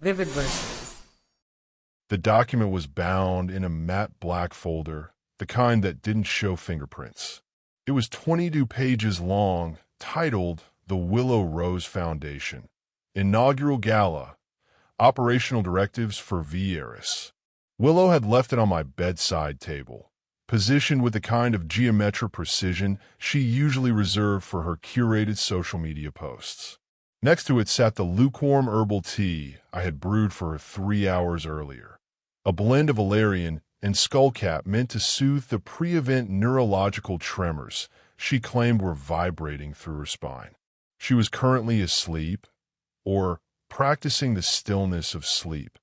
Vivid verses. The document was bound in a matte black folder, the kind that didn't show fingerprints. It was 22 pages long, titled The Willow Rose Foundation. Inaugural Gala. Operational Directives for Vieras. Willow had left it on my bedside table, positioned with the kind of geometric precision she usually reserved for her curated social media posts. Next to it sat the lukewarm herbal tea I had brewed for her 3 hours earlier, a blend of valerian and skullcap meant to soothe the pre-event neurological tremors she claimed were vibrating through her spine. She was currently asleep, or practicing the stillness of sleep,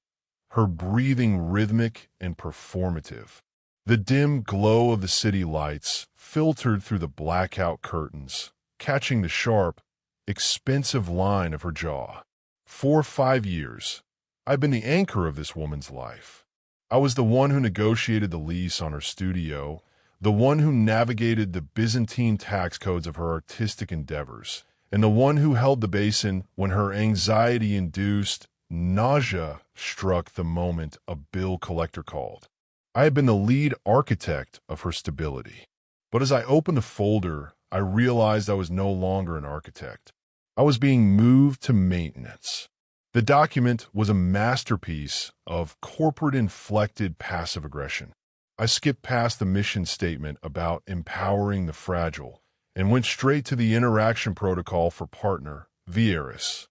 her breathing rhythmic and performative. The dim glow of the city lights filtered through the blackout curtains, catching the sharp, expensive line of her jaw. For 5 years, I've been the anchor of this woman's life. I was the one who negotiated the lease on her studio, the one who navigated the Byzantine tax codes of her artistic endeavors, and the one who held the basin when her anxiety-induced nausea struck the moment a bill collector called. I had been the lead architect of her stability. But as I opened the folder, I realized I was no longer an architect. I was being moved to maintenance. The document was a masterpiece of corporate-inflected passive aggression. I skipped past the mission statement about empowering the fragile and went straight to the interaction protocol for partner, Vieras.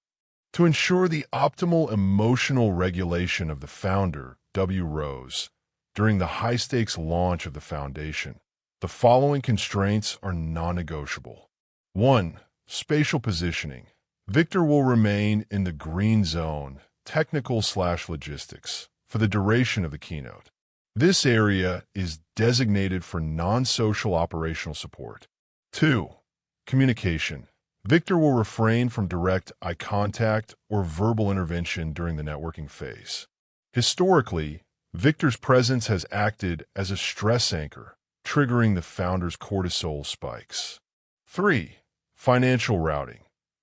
To ensure the optimal emotional regulation of the founder, W. Rose, during the high-stakes launch of the foundation, the following constraints are non-negotiable. 1. Spatial positioning. Victor will remain in the green zone, technical/logistics, for the duration of the keynote. This area is designated for non-social operational support. 2. Communication. Victor will refrain from direct eye contact or verbal intervention during the networking phase. Historically, Victor's presence has acted as a stress anchor, triggering the founder's cortisol spikes. 3. Financial routing.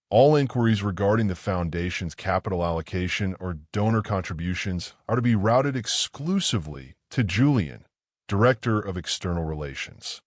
All inquiries regarding the foundation's capital allocation or donor contributions are to be routed exclusively to Julian, Director of External Relations.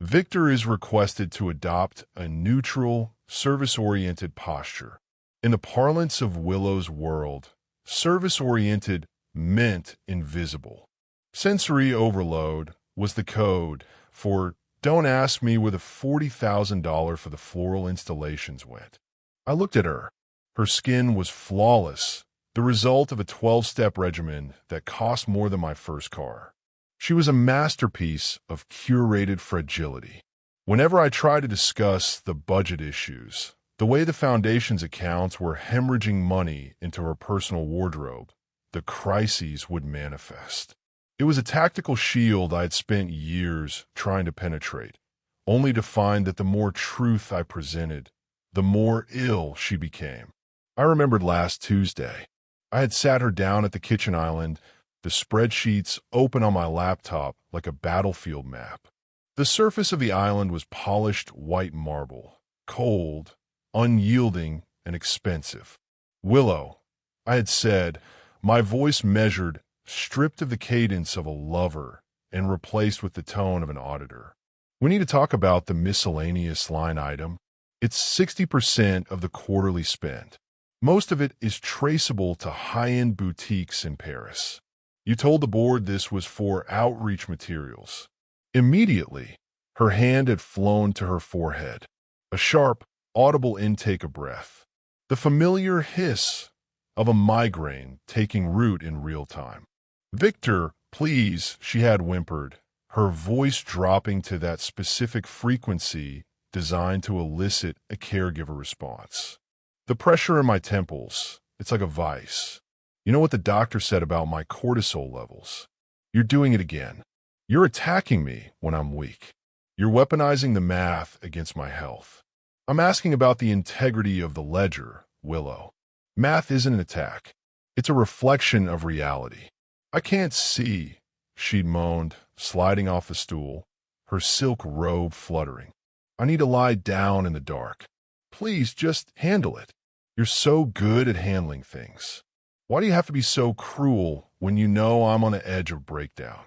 Victor is requested to adopt a neutral, service-oriented posture. In the parlance of Willow's world, service-oriented meant invisible. Sensory overload was the code for "don't ask me where the $40,000 for the floral installations went." I looked at her. Her skin was flawless, the result of a 12-step regimen that cost more than my first car. She was a masterpiece of curated fragility. Whenever I tried to discuss the budget issues, the way the foundation's accounts were hemorrhaging money into her personal wardrobe, the crises would manifest. It was a tactical shield I had spent years trying to penetrate, only to find that the more truth I presented, the more ill she became. I remembered last Tuesday. I had sat her down at the kitchen island, the spreadsheets open on my laptop like a battlefield map. The surface of the island was polished white marble, cold, unyielding, and expensive. "Willow," I had said, my voice measured, stripped of the cadence of a lover, and replaced with the tone of an auditor. "We need to talk about the miscellaneous line item. It's 60% of the quarterly spend. Most of it is traceable to high-end boutiques in Paris. You told the board this was for outreach materials." Immediately, her hand had flown to her forehead, a sharp, audible intake of breath, the familiar hiss of a migraine taking root in real time. "Victor, please," she had whimpered, her voice dropping to that specific frequency designed to elicit a caregiver response. The pressure in my temples, it's like a vice. "You know what the doctor said about my cortisol levels? You're doing it again. You're attacking me when I'm weak. You're weaponizing the math against my health. I'm asking about the integrity of the ledger, Willow. Math isn't an attack. It's a reflection of reality." "I can't see," she moaned, sliding off the stool, her silk robe fluttering. "I need to lie down in the dark. Please just handle it. You're so good at handling things." Why do you have to be so cruel when you know I'm on the edge of breakdown?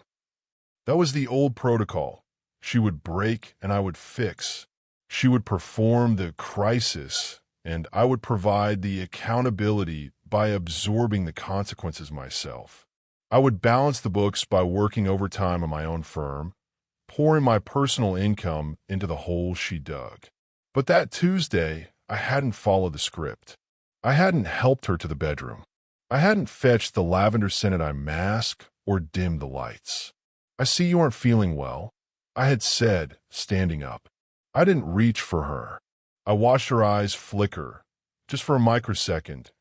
That was the old protocol. She would break and I would fix. She would perform the crisis and I would provide the accountability by absorbing the consequences myself. I would balance the books by working overtime on my own firm, pouring my personal income into the hole she dug. But that Tuesday, I hadn't followed the script. I hadn't helped her to the bedroom. I hadn't fetched the lavender-scented eye mask or dimmed the lights. "I see you aren't feeling well," I had said, standing up. I didn't reach for her. I watched her eyes flicker, just for a microsecond,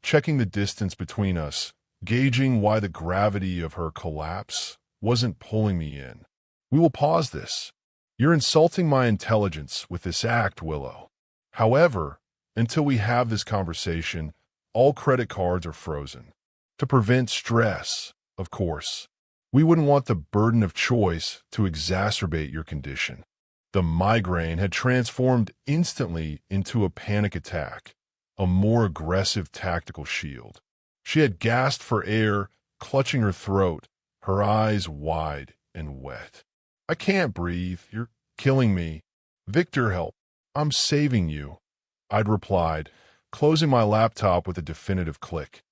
checking the distance between us, gauging why the gravity of her collapse wasn't pulling me in. "We will pause this. You're insulting my intelligence with this act, Willow. However, until we have this conversation, all credit cards are frozen. To prevent stress, of course. We wouldn't want the burden of choice to exacerbate your condition." The migraine had transformed instantly into a panic attack, a more aggressive tactical shield. She had gasped for air, clutching her throat, her eyes wide and wet. "I can't breathe. You're killing me. Victor, help. I'm saving you," I'd replied, closing my laptop with a definitive click.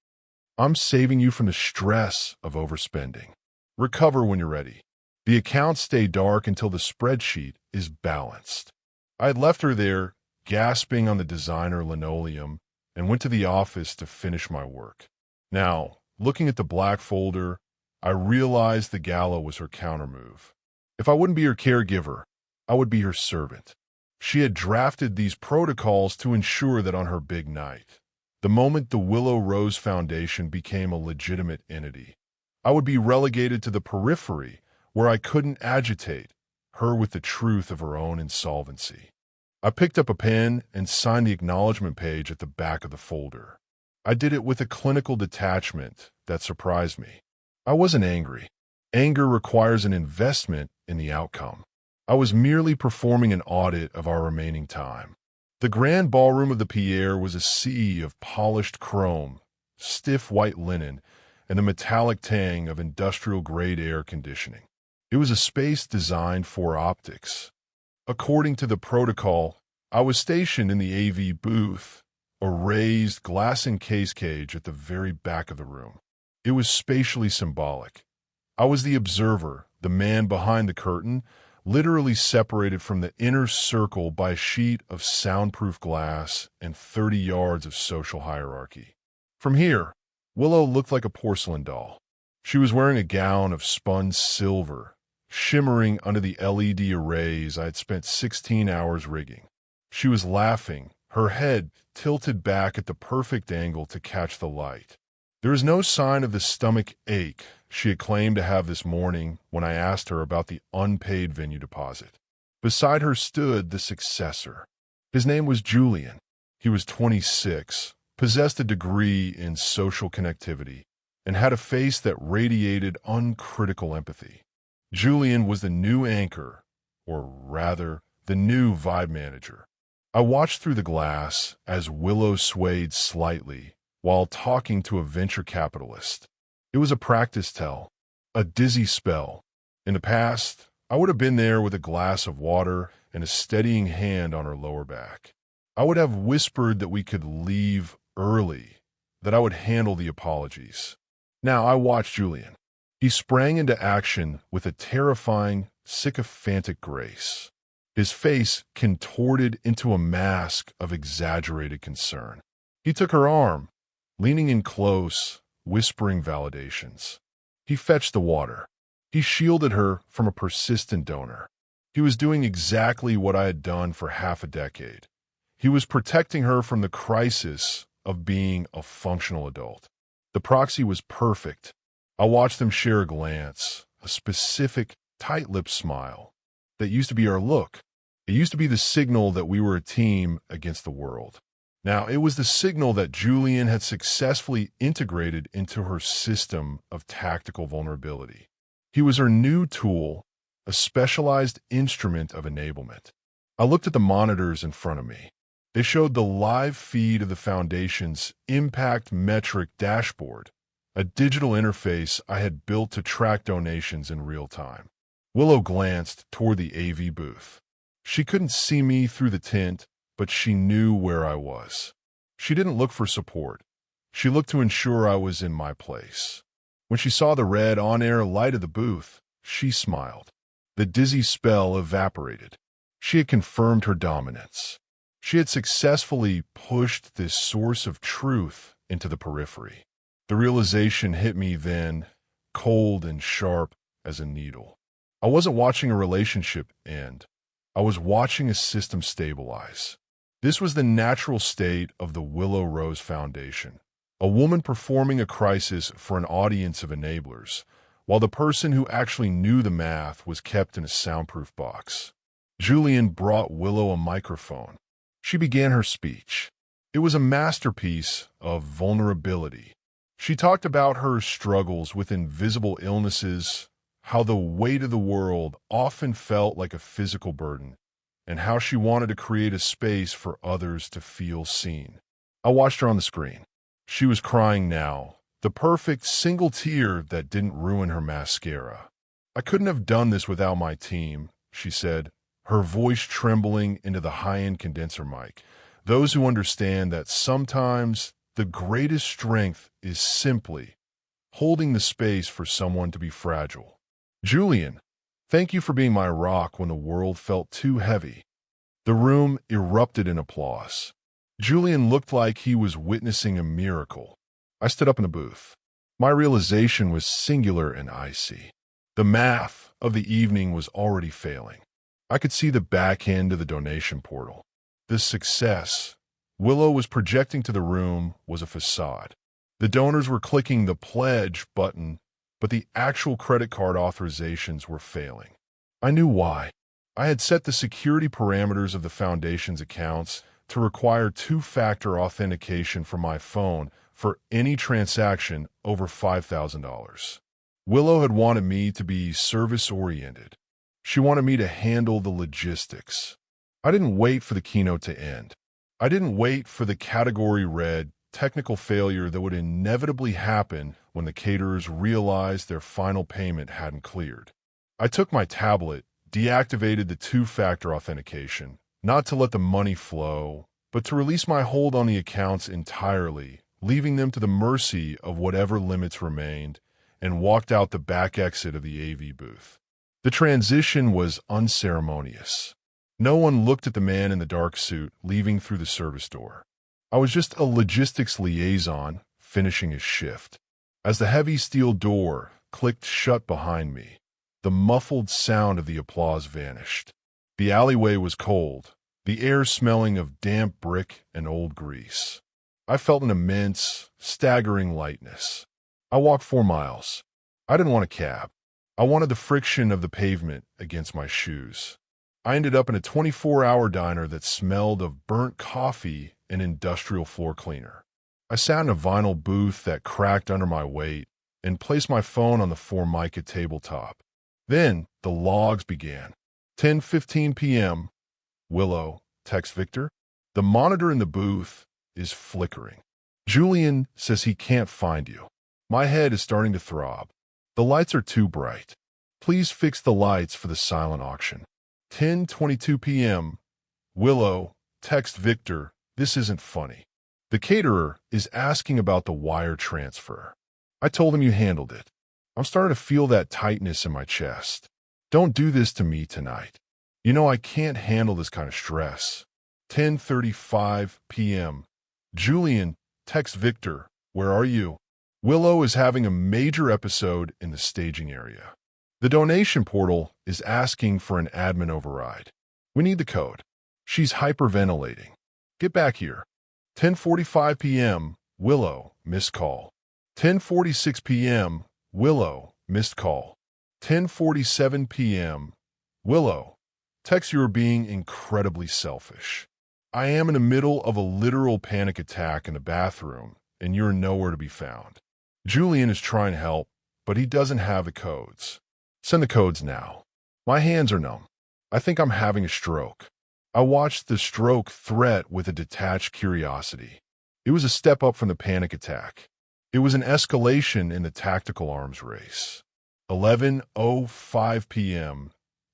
"I'm saving you from the stress of overspending. Recover when you're ready. The accounts stay dark until the spreadsheet is balanced." I had left her there, gasping on the designer linoleum, and went to the office to finish my work. Now, looking at the black folder, I realized the gala was her countermove. If I wouldn't be her caregiver, I would be her servant. She had drafted these protocols to ensure that on her big night, the moment the Willow Rose Foundation became a legitimate entity, I would be relegated to the periphery where I couldn't agitate her with the truth of her own insolvency. I picked up a pen and signed the acknowledgement page at the back of the folder. I did it with a clinical detachment that surprised me. I wasn't angry. Anger requires an investment in the outcome. I was merely performing an audit of our remaining time. The grand ballroom of the Pierre was a sea of polished chrome, stiff white linen, and the metallic tang of industrial-grade air conditioning. It was a space designed for optics. According to the protocol, I was stationed in the AV booth, a raised glass-encased cage at the very back of the room. It was spatially symbolic. I was the observer, the man behind the curtain, literally separated from the inner circle by a sheet of soundproof glass and 30 yards of social hierarchy. From here, Willow looked like a porcelain doll. She was wearing a gown of spun silver, shimmering under the LED arrays I had spent 16 hours rigging. She was laughing, her head tilted back at the perfect angle to catch the light. There was no sign of the stomach ache she had claimed to have this morning when I asked her about the unpaid venue deposit. Beside her stood the successor. His name was Julian. He was 26, possessed a degree in social connectivity, and had a face that radiated uncritical empathy. Julian was the new anchor, or rather, the new vibe manager. I watched through the glass as Willow swayed slightly while talking to a venture capitalist. It was a practice tell, a dizzy spell. In the past, I would have been there with a glass of water and a steadying hand on her lower back. I would have whispered that we could leave early, that I would handle the apologies. Now I watched Julian. He sprang into action with a terrifying, sycophantic grace. His face contorted into a mask of exaggerated concern. He took her arm, leaning in close, whispering validations. He fetched the water. He shielded her from a persistent donor. He was doing exactly what I had done for half a decade. He was protecting her from the crisis of being a functional adult. The proxy was perfect. I watched them share a glance, a specific, tight-lipped smile. That used to be our look. It used to be the signal that we were a team against the world. Now, it was the signal that Julian had successfully integrated into her system of tactical vulnerability. He was her new tool, a specialized instrument of enablement. I looked at the monitors in front of me. It showed the live feed of the foundation's impact metric dashboard, a digital interface I had built to track donations in real time. Willow glanced toward the AV booth. She couldn't see me through the tint, but she knew where I was. She didn't look for support. She looked to ensure I was in my place. When she saw the red on-air light of the booth, she smiled. The dizzy spell evaporated. She had confirmed her dominance. She had successfully pushed this source of truth into the periphery. The realization hit me then, cold and sharp as a needle. I wasn't watching a relationship end. I was watching a system stabilize. This was the natural state of the Willow Rose Foundation. A woman performing a crisis for an audience of enablers, while the person who actually knew the math was kept in a soundproof box. Julian brought Willow a microphone. She began her speech. It was a masterpiece of vulnerability. She talked about her struggles with invisible illnesses, how the weight of the world often felt like a physical burden, and how she wanted to create a space for others to feel seen. I watched her on the screen. She was crying now, the perfect single tear that didn't ruin her mascara. "I couldn't have done this without my team," she said, her voice trembling into the high-end condenser mic. "Those who understand that sometimes the greatest strength is simply holding the space for someone to be fragile. Julian, thank you for being my rock when the world felt too heavy." The room erupted in applause. Julian looked like he was witnessing a miracle. I stood up in the booth. My realization was singular and icy. The math of the evening was already failing. I could see the back end of the donation portal. The success Willow was projecting to the room was a facade. The donors were clicking the pledge button, but the actual credit card authorizations were failing. I knew why. I had set the security parameters of the foundation's accounts to require two-factor authentication from my phone for any transaction over $5,000. Willow had wanted me to be service-oriented. She wanted me to handle the logistics. I didn't wait for the keynote to end. I didn't wait for the category red technical failure that would inevitably happen when the caterers realized their final payment hadn't cleared. I took my tablet, deactivated the two-factor authentication, not to let the money flow, but to release my hold on the accounts entirely, leaving them to the mercy of whatever limits remained, and walked out the back exit of the AV booth. The transition was unceremonious. No one looked at the man in the dark suit leaving through the service door. I was just a logistics liaison finishing his shift. As the heavy steel door clicked shut behind me, the muffled sound of the applause vanished. The alleyway was cold, the air smelling of damp brick and old grease. I felt an immense, staggering lightness. I walked 4 miles. I didn't want a cab. I wanted the friction of the pavement against my shoes. I ended up in a 24-hour diner that smelled of burnt coffee and industrial floor cleaner. I sat in a vinyl booth that cracked under my weight and placed my phone on the Formica tabletop. Then the logs began. 10:15 p.m. Willow, text Victor. The monitor in the booth is flickering. Julian says he can't find you. My head is starting to throb. The lights are too bright. Please fix the lights for the silent auction. 10:22 p.m. Willow, text Victor. This isn't funny. The caterer is asking about the wire transfer. I told him you handled it. I'm starting to feel that tightness in my chest. Don't do this to me tonight. You know I can't handle this kind of stress. 10:35 p.m. Julian, text Victor. Where are you? Willow is having a major episode in the staging area. The donation portal is asking for an admin override. We need the code. She's hyperventilating. Get back here. 10:45 p.m. Willow, missed call. 10:46 p.m. Willow, missed call. 10:47 p.m. Willow, text you're being incredibly selfish. I am in the middle of a literal panic attack in the bathroom, and you're nowhere to be found. Julian is trying to help, but he doesn't have the codes. Send the codes now. My hands are numb. I think I'm having a stroke. I watched the stroke threat with a detached curiosity. It was a step up from the panic attack. It was an escalation in the tactical arms race. 11:05 p.m.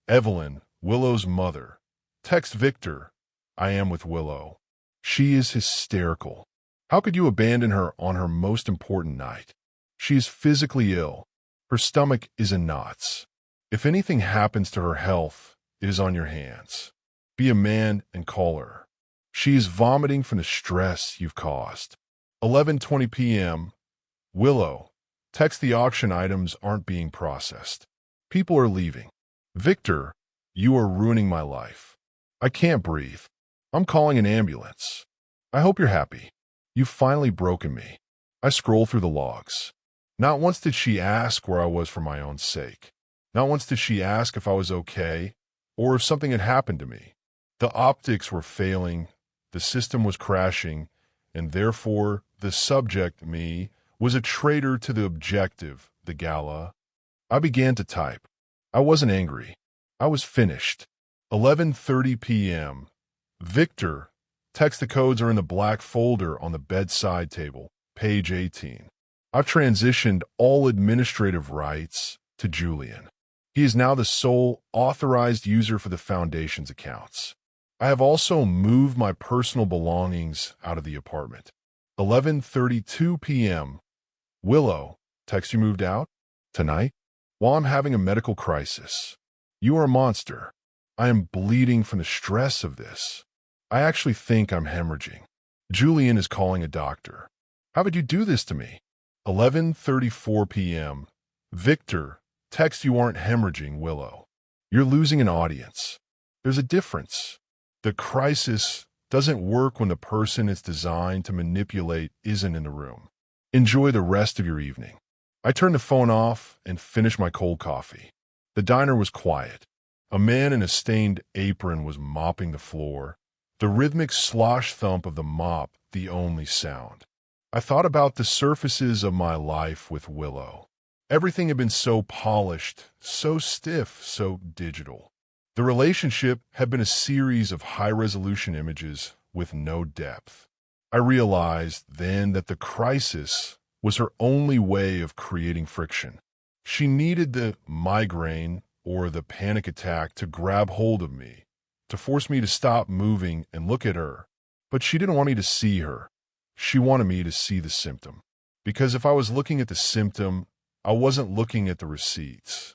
Evelyn, Willow's mother. Text Victor. I am with Willow. She is hysterical. How could you abandon her on her most important night? She is physically ill. Her stomach is in knots. If anything happens to her health, it is on your hands. Be a man and call her. She is vomiting from the stress you've caused. 11:20 p.m. Willow. Text the auction items aren't being processed. People are leaving. Victor, you are ruining my life. I can't breathe. I'm calling an ambulance. I hope you're happy. You've finally broken me. I scroll through the logs. Not once did she ask where I was for my own sake. Not once did she ask if I was okay or if something had happened to me. The optics were failing, the system was crashing, and therefore the subject, me, was a traitor to the objective, the gala. I began to type. I wasn't angry. I was finished. 11:30 p.m. Victor. Text the codes are in the black folder on the bedside table, page 18. I've transitioned all administrative rights to Julian. He is now the sole authorized user for the Foundation's accounts. I have also moved my personal belongings out of the apartment. 11:32 p.m. Willow. Text you moved out? Tonight? While I'm having a medical crisis. You are a monster. I am bleeding from the stress of this. I actually think I'm hemorrhaging. Julian is calling a doctor. How would you do this to me? 11:34 p.m. Victor. Text you aren't hemorrhaging, Willow. You're losing an audience. There's a difference. The crisis doesn't work when the person it's designed to manipulate isn't in the room. Enjoy the rest of your evening. I turned the phone off and finished my cold coffee. The diner was quiet. A man in a stained apron was mopping the floor, the rhythmic slosh thump of the mop the only sound. I thought about the surfaces of my life with Willow. Everything had been so polished, so stiff, so digital. The relationship had been a series of high-resolution images with no depth. I realized then that the crisis was her only way of creating friction. She needed the migraine or the panic attack to grab hold of me, to force me to stop moving and look at her. But she didn't want me to see her. She wanted me to see the symptom. Because if I was looking at the symptom, I wasn't looking at the receipts.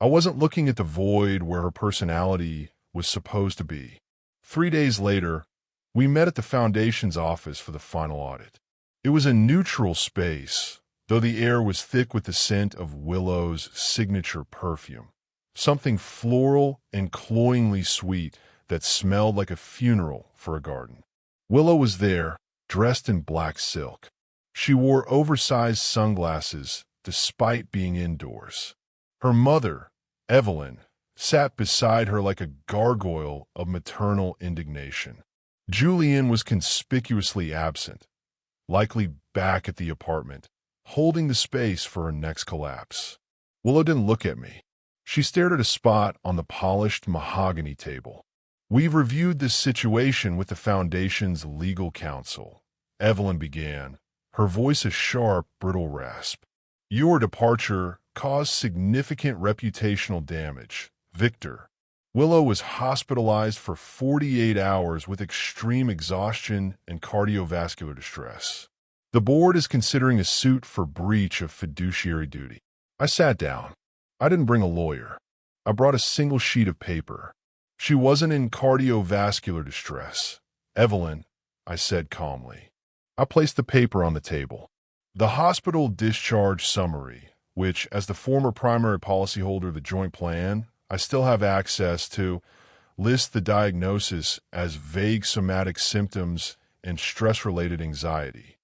I wasn't looking at the void where her personality was supposed to be. 3 days later, we met at the Foundation's office for the final audit. It was a neutral space, though the air was thick with the scent of Willow's signature perfume. Something floral and cloyingly sweet that smelled like a funeral for a garden. Willow was there, dressed in black silk. She wore oversized sunglasses despite being indoors. Her mother, Evelyn, sat beside her like a gargoyle of maternal indignation. Julian was conspicuously absent, likely back at the apartment, holding the space for her next collapse. Willow didn't look at me. She stared at a spot on the polished mahogany table. We've reviewed this situation with the Foundation's legal counsel. Evelyn began, her voice a sharp, brittle rasp. Your departure caused significant reputational damage. Victor. Willow was hospitalized for 48 hours with extreme exhaustion and cardiovascular distress. The board is considering a suit for breach of fiduciary duty. I sat down. I didn't bring a lawyer. I brought a single sheet of paper. She wasn't in cardiovascular distress. Evelyn, I said calmly. I placed the paper on the table. The hospital discharge summary, which, as the former primary policyholder of the joint plan, I still have access to, lists the diagnosis as vague somatic symptoms and stress-related anxiety.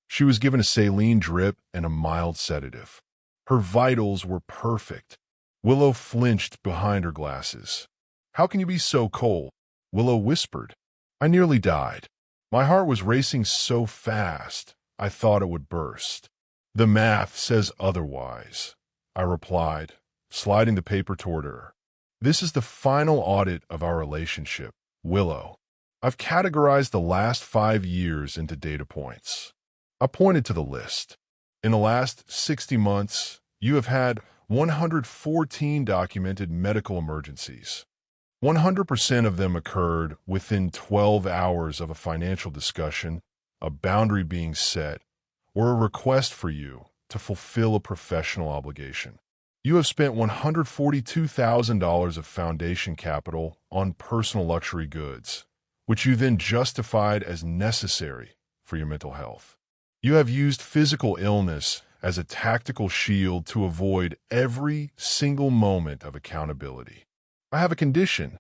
She was given a saline drip and a mild sedative. Her vitals were perfect. Willow flinched behind her glasses. How can you be so cold? Willow whispered. I nearly died. My heart was racing so fast, I thought it would burst. The math says otherwise, I replied, sliding the paper toward her. This is the final audit of our relationship, Willow. I've categorized the last 5 years into data points. I pointed to the list. In the last 60 months, you have had 114 documented medical emergencies. 100% of them occurred within 12 hours of a financial discussion, a boundary being set, or a request for you to fulfill a professional obligation. You have spent $142,000 of foundation capital on personal luxury goods, which you then justified as necessary for your mental health. You have used physical illness as a tactical shield to avoid every single moment of accountability. I have a condition.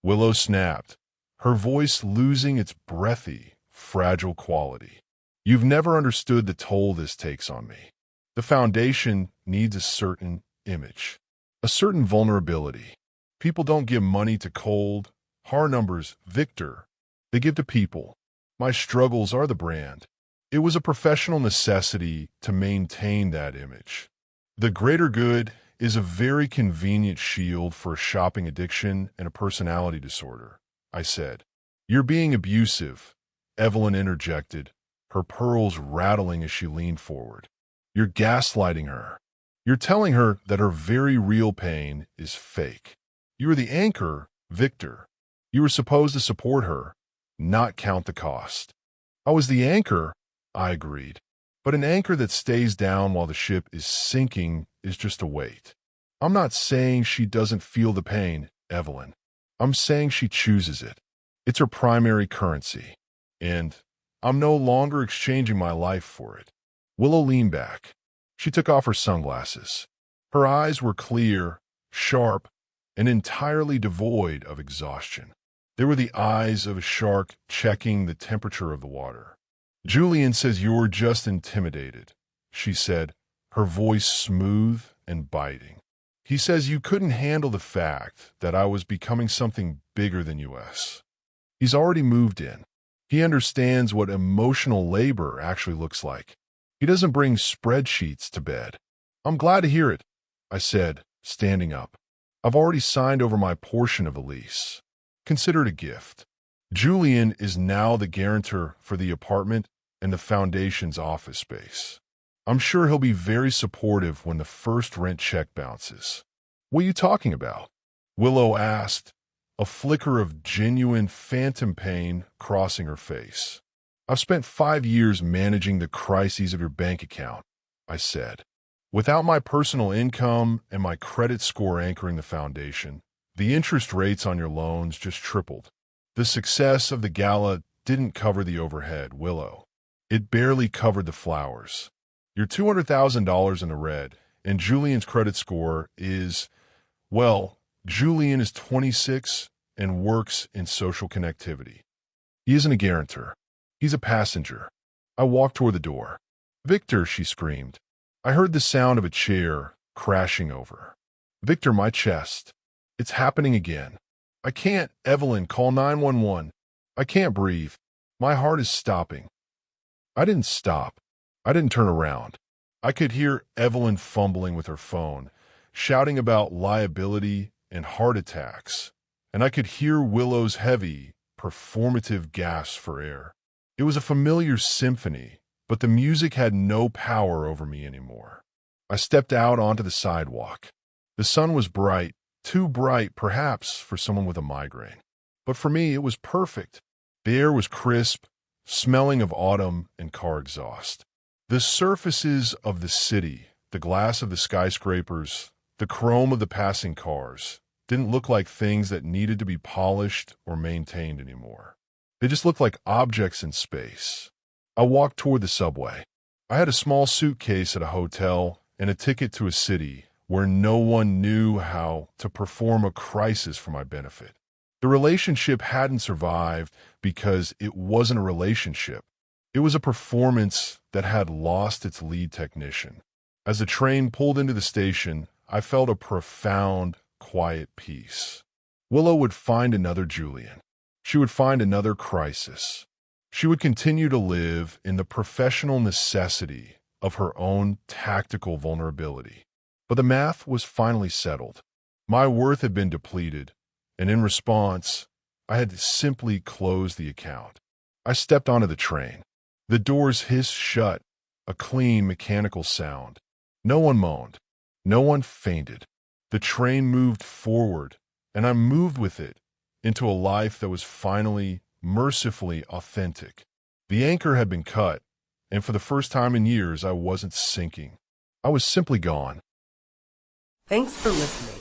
Willow snapped, her voice losing its breathy, fragile quality. You've never understood the toll this takes on me. The foundation needs a certain image, a certain vulnerability. People don't give money to cold, hard numbers, Victor. They give to people. My struggles are the brand. It was a professional necessity to maintain that image. The greater good is a very convenient shield for a shopping addiction and a personality disorder, I said. You're being abusive, Evelyn interjected, her pearls rattling as she leaned forward. You're gaslighting her. You're telling her that her very real pain is fake. You are the anchor, Victor. You were supposed to support her, not count the cost. I was the anchor, I agreed. But an anchor that stays down while the ship is sinking is just a weight. I'm not saying she doesn't feel the pain, Evelyn. I'm saying she chooses it. It's her primary currency. And I'm no longer exchanging my life for it. Willow leaned back. She took off her sunglasses. Her eyes were clear, sharp, and entirely devoid of exhaustion. They were the eyes of a shark checking the temperature of the water. Julian says you're just intimidated, she said, her voice smooth and biting. He says you couldn't handle the fact that I was becoming something bigger than us. He's already moved in. He understands what emotional labor actually looks like. He doesn't bring spreadsheets to bed. I'm glad to hear it, I said, standing up. I've already signed over my portion of the lease. Consider it a gift. Julian is now the guarantor for the apartment and the foundation's office space. I'm sure he'll be very supportive when the first rent check bounces. What are you talking about? Willow asked, a flicker of genuine phantom pain crossing her face. I've spent 5 years managing the crises of your bank account, I said. Without my personal income and my credit score anchoring the foundation, the interest rates on your loans just tripled. The success of the gala didn't cover the overhead, Willow. It barely covered the flowers. You're $200,000 in the red, and Julian's credit score is, well, Julian is 26 and works in social connectivity. He isn't a guarantor. He's a passenger. I walked toward the door. Victor, she screamed. I heard the sound of a chair crashing over. Victor, my chest. It's happening again. I can't, Evelyn, call 911. I can't breathe. My heart is stopping. I didn't stop. I didn't turn around. I could hear Evelyn fumbling with her phone, shouting about liability and heart attacks, and I could hear Willow's heavy, performative gasps for air. It was a familiar symphony, but the music had no power over me anymore. I stepped out onto the sidewalk. The sun was bright, too bright perhaps for someone with a migraine. But for me, it was perfect. The air was crisp, smelling of autumn and car exhaust. The surfaces of the city, the glass of the skyscrapers, the chrome of the passing cars, didn't look like things that needed to be polished or maintained anymore. They just looked like objects in space. I walked toward the subway. I had a small suitcase at a hotel and a ticket to a city where no one knew how to perform a crisis for my benefit. The relationship hadn't survived because it wasn't a relationship. It was a performance that had lost its lead technician. As the train pulled into the station, I felt a profound, quiet peace. Willow would find another Julian. She would find another crisis. She would continue to live in the professional necessity of her own tactical vulnerability. But the math was finally settled. My worth had been depleted, and in response, I had to simply close the account. I stepped onto the train. The doors hissed shut, a clean mechanical sound. No one moaned. No one fainted. The train moved forward, and I moved with it into a life that was finally, mercifully authentic. The anchor had been cut, and for the first time in years, I wasn't sinking. I was simply gone. Thanks for listening.